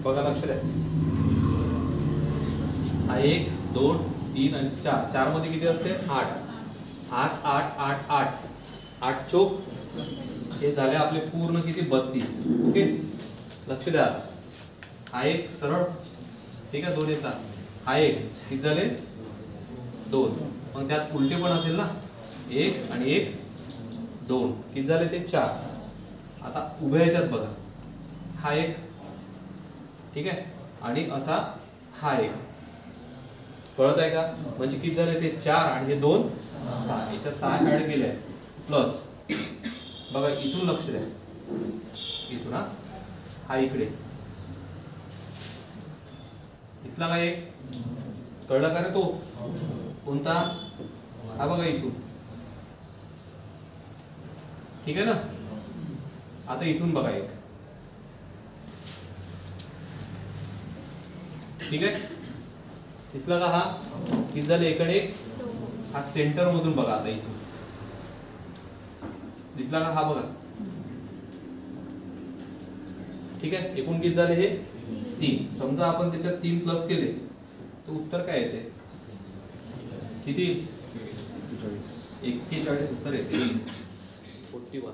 बघा लक्ष द्या, हा 1 2 3 आणि 4, 4 मध्ये किती असते 8, 8 8 8 8 8 चोक, हे झाले आपले पूर्ण किती 32. ओके लक्ष द्या. हा एक सरळ, ठीक आहे, 2 चा हा एक किती झाले 2, मग त्यात उलटे पण असेल ना, 1 आणि 1 2 किती झाले ते 4. आता उभ्या ह्याच्यात बघा, हा एक, ठीक आहे, आणि असा हा एक, कळत आहे का? म्हणजे किती झाले ते 4 आणि हे 2 6, याच्यात 6 ऍड केले प्लस. बघा इथून लक्ष द्या, इथून हा इकडे इथला काय एक कळला का रे, तो कोणता, हा बघा इथून, ठीक आहे ना. आता इथून बघा एक, ठीक आहे, दिसला का? हा किती झाले इकडे, हा सेंटर मधून बघा. आता इथून दिसला का? हा बघा, ठीक आहे. एकूण किती झाले हे 3. समजा आपण त्याच्यात 3 प्लस केले तर उत्तर काय येते, किती 41 उत्तर येते 41.